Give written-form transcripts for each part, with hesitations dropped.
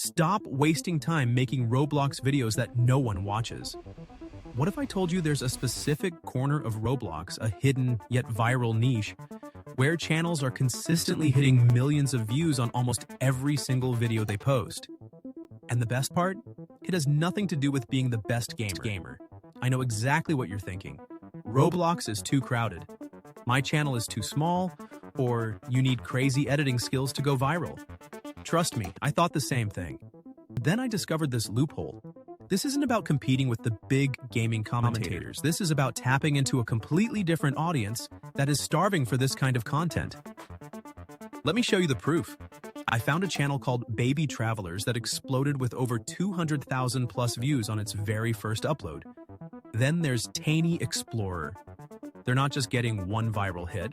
Stop wasting time making Roblox videos that no one watches. What if I told you there's a specific corner of Roblox, a hidden yet viral niche, where channels are consistently hitting millions of views on almost every single video they post? And the best part? It has nothing to do with being the best gamer. I know exactly what you're thinking. Roblox is too crowded. My channel is too small, or you need crazy editing skills to go viral. Trust me, I thought the same thing. Then I discovered this loophole. This isn't about competing with the big gaming commentators. This is about tapping into a completely different audience that is starving for this kind of content. Let me show you the proof. I found a channel called Baby Travelers that exploded with over 200,000 plus views on its very first upload. Then there's Tiny Explorer. They're not just getting one viral hit.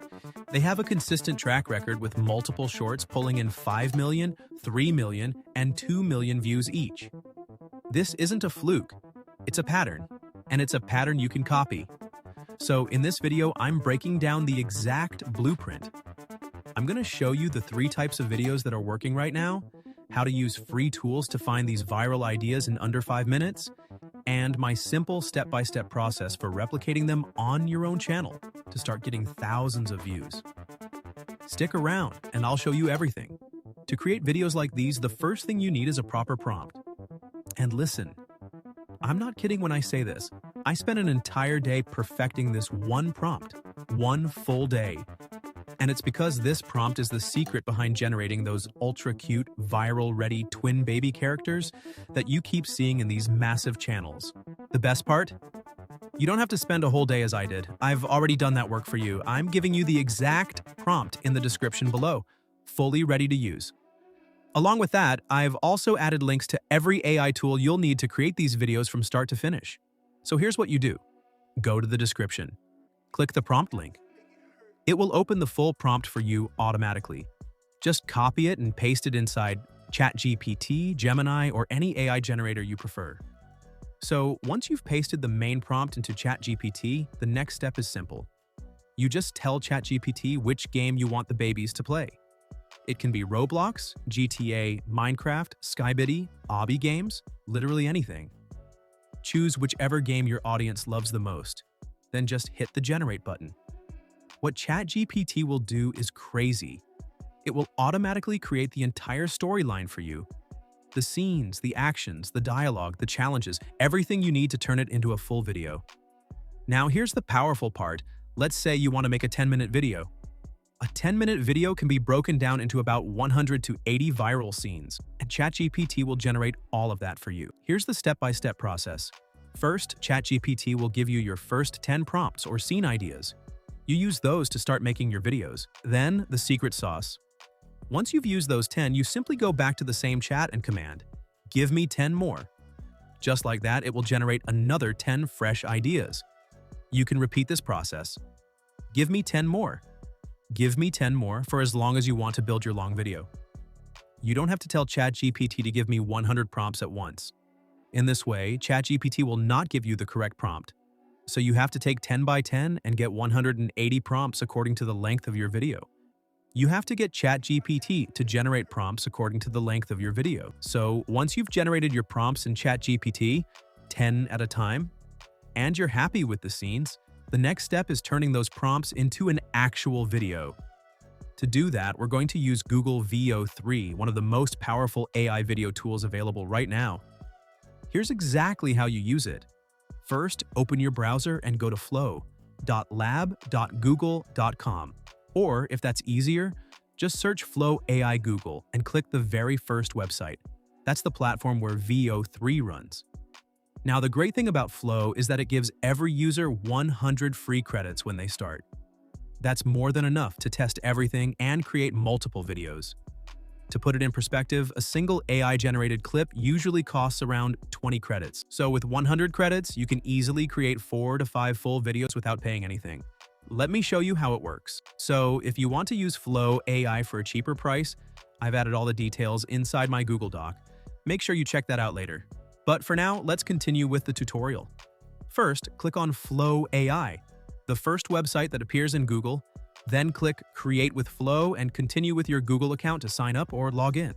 They have a consistent track record with multiple shorts pulling in 5 million, 3 million, and 2 million views each. This isn't a fluke. It's a pattern, and it's a pattern you can copy. So in this video, I'm breaking down the exact blueprint. I'm going to show you the 3 types of videos that are working right now, how to use free tools to find these viral ideas in under 5 minutes, and my simple step-by-step process for replicating them on your own channel to start getting thousands of views. Stick around, and I'll show you everything. To create videos like these, the first thing you need is a proper prompt. And listen, I'm not kidding when I say this. I spent an entire day perfecting this one prompt, one full day. And it's because this prompt is the secret behind generating those ultra-cute, viral-ready twin baby characters that you keep seeing in these massive channels. The best part? You don't have to spend a whole day as I did. I've already done that work for you. I'm giving you the exact prompt in the description below, fully ready to use. Along with that, I've also added links to every AI tool you'll need to create these videos from start to finish. So here's what you do. Go to the description. Click the prompt link. It will open the full prompt for you automatically. Just copy it and paste it inside ChatGPT, Gemini, or any AI generator you prefer. So once you've pasted the main prompt into ChatGPT, the next step is simple. You just tell ChatGPT which game you want the babies to play. It can be Roblox, GTA, Minecraft, Skybitty, Obby games, literally anything. Choose whichever game your audience loves the most, then just hit the generate button. What ChatGPT will do is crazy. It will automatically create the entire storyline for you. The scenes, the actions, the dialogue, the challenges, everything you need to turn it into a full video. Now here's the powerful part. Let's say you want to make a 10-minute video. A 10-minute video can be broken down into about 100 to 80 viral scenes, and ChatGPT will generate all of that for you. Here's the step-by-step process. First, ChatGPT will give you your first 10 prompts or scene ideas. You use those to start making your videos. Then, the secret sauce. Once you've used those 10, you simply go back to the same chat and command, "Give me 10 more." Just like that, it will generate another 10 fresh ideas. You can repeat this process. Give me 10 more. Give me 10 more for as long as you want to build your long video. You don't have to tell ChatGPT to give me 100 prompts at once. In this way, ChatGPT will not give you the correct prompt. So you have to take 10 by 10 and get 180 prompts according to the length of your video. You have to get ChatGPT to generate prompts according to the length of your video. So once you've generated your prompts in ChatGPT, 10 at a time, and you're happy with the scenes, the next step is turning those prompts into an actual video. To do that, we're going to use Google VEO 3, one of the most powerful AI video tools available right now. Here's exactly how you use it. First, open your browser and go to flow.lab.google.com. Or, if that's easier, just search Flow AI Google and click the very first website. That's the platform where VEO 3 runs. Now, the great thing about Flow is that it gives every user 100 free credits when they start. That's more than enough to test everything and create multiple videos. To put it in perspective, a single AI-generated clip usually costs around 20 credits. So with 100 credits, you can easily create 4 to 5 full videos without paying anything. Let me show you how it works. So if you want to use Flow AI for a cheaper price, I've added all the details inside my Google Doc. Make sure you check that out later. But for now, let's continue with the tutorial. First, click on Flow AI, the first website that appears in Google. Then click Create with Flow and continue with your Google account to sign up or log in.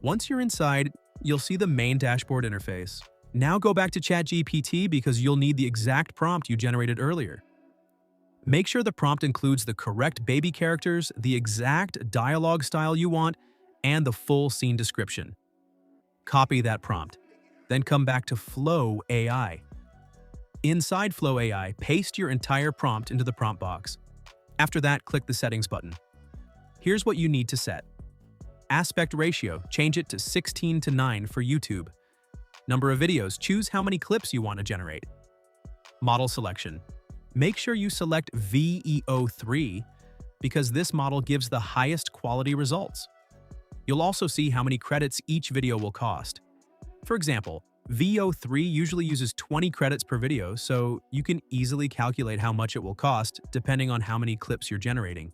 Once you're inside, you'll see the main dashboard interface. Now go back to ChatGPT because you'll need the exact prompt you generated earlier. Make sure the prompt includes the correct baby characters, the exact dialogue style you want, and the full scene description. Copy that prompt. Then come back to Flow AI. Inside Flow AI, paste your entire prompt into the prompt box. After that, click the Settings button. Here's what you need to set. Aspect ratio, change it to 16:9 for YouTube. Number of videos, choose how many clips you want to generate. Model selection. Make sure you select VEO3 because this model gives the highest quality results. You'll also see how many credits each video will cost. For example, VEO3 usually uses 20 credits per video, so you can easily calculate how much it will cost depending on how many clips you're generating.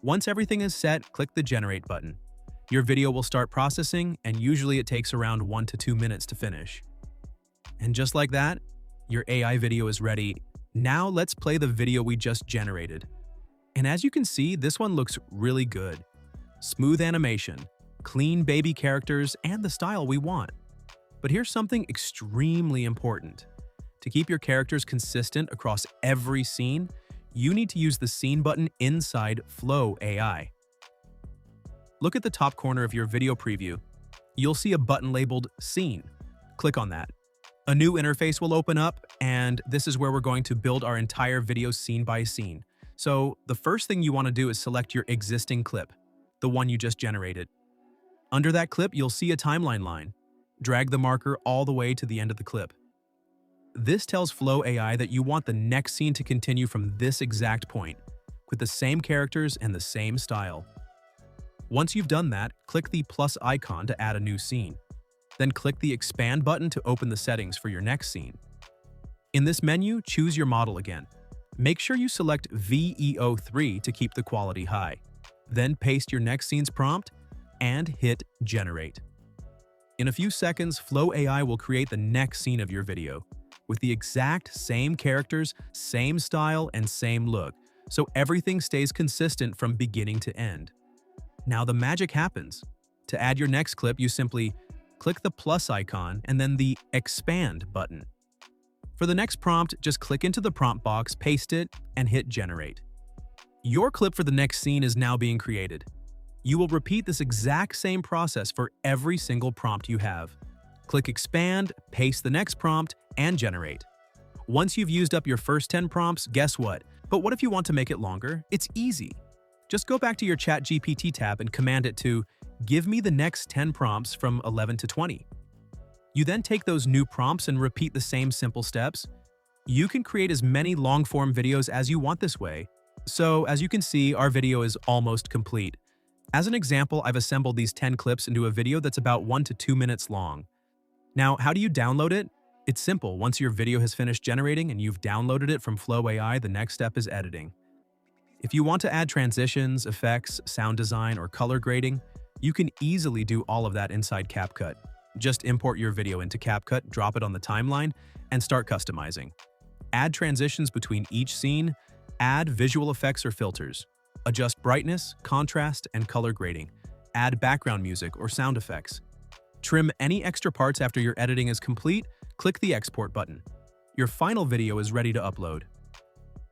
Once everything is set, click the Generate button. Your video will start processing, and usually it takes around 1 to 2 minutes to finish. And just like that, your AI video is ready. Now let's play the video we just generated. And as you can see, this one looks really good. Smooth animation, clean baby characters, and the style we want. But here's something extremely important. To keep your characters consistent across every scene, you need to use the Scene button inside Flow AI. Look at the top corner of your video preview. You'll see a button labeled Scene. Click on that. A new interface will open up, and this is where we're going to build our entire video scene by scene. So the first thing you want to do is select your existing clip, the one you just generated. Under that clip, you'll see a timeline line. Drag the marker all the way to the end of the clip. This tells Flow AI that you want the next scene to continue from this exact point, with the same characters and the same style. Once you've done that, click the plus icon to add a new scene. Then click the Expand button to open the settings for your next scene. In this menu, choose your model again. Make sure you select VEO3 to keep the quality high. Then paste your next scene's prompt and hit Generate. In a few seconds, Flow AI will create the next scene of your video with the exact same characters, same style, and same look, so everything stays consistent from beginning to end. Now the magic happens. To add your next clip, you simply click the plus icon and then the Expand button. For the next prompt, just click into the prompt box, paste it, and hit Generate. Your clip for the next scene is now being created. You will repeat this exact same process for every single prompt you have. Click Expand, paste the next prompt, and Generate. Once you've used up your first 10 prompts, guess what? But what if you want to make it longer? It's easy. Just go back to your ChatGPT tab and command it to give me the next 10 prompts from 11 to 20. You then take those new prompts and repeat the same simple steps. You can create as many long-form videos as you want this way. So as you can see, our video is almost complete. As an example, I've assembled these 10 clips into a video that's about 1 to 2 minutes long. Now, how do you download it? It's simple. Once your video has finished generating and you've downloaded it from Flow AI, the next step is editing. If you want to add transitions, effects, sound design, or color grading, you can easily do all of that inside CapCut. Just import your video into CapCut, drop it on the timeline, and start customizing. Add transitions between each scene, add visual effects or filters, adjust brightness, contrast, and color grading, add background music or sound effects. Trim any extra parts after your editing is complete, click the Export button. Your final video is ready to upload.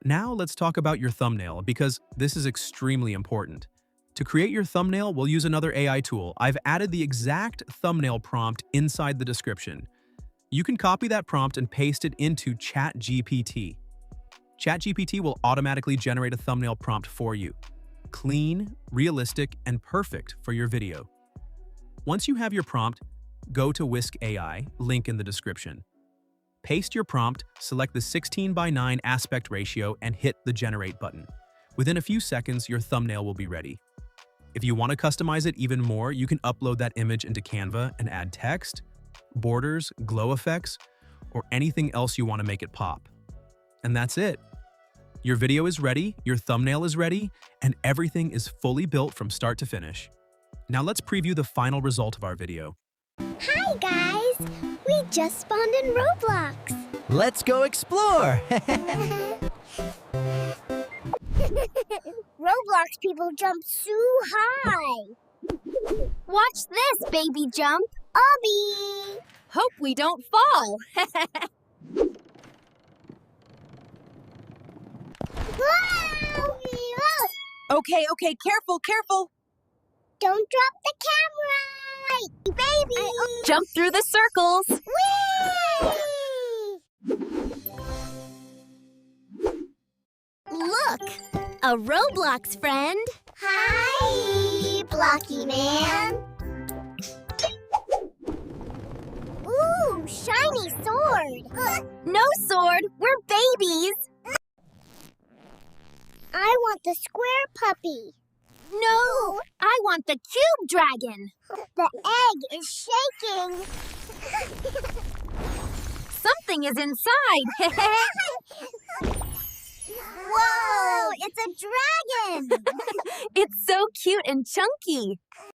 Now let's talk about your thumbnail because this is extremely important. To create your thumbnail, we'll use another AI tool. I've added the exact thumbnail prompt inside the description. You can copy that prompt and paste it into ChatGPT. ChatGPT will automatically generate a thumbnail prompt for you. Clean, realistic, and perfect for your video. Once you have your prompt, go to Whisk AI, link in the description. Paste your prompt, select the 16:9 aspect ratio, and hit the Generate button. Within a few seconds, your thumbnail will be ready. If you want to customize it even more, you can upload that image into Canva and add text, borders, glow effects, or anything else you want to make it pop. And that's it. Your video is ready, your thumbnail is ready, and everything is fully built from start to finish. Now let's preview the final result of our video. Hi guys! We just spawned in Roblox! Let's go explore! Roblox people jump so high! Watch this, baby jump! Obby! Hope we don't fall. Okay, careful, careful. Don't drop the camera! Baby! Jump through the circles. Look! A Roblox friend! Hi, Blocky Man! Ooh, shiny sword! No sword, we're babies. I want the square puppy. No, I want the cube dragon. The egg is shaking. Something is inside. Whoa, it's a dragon! It's so cute and chunky.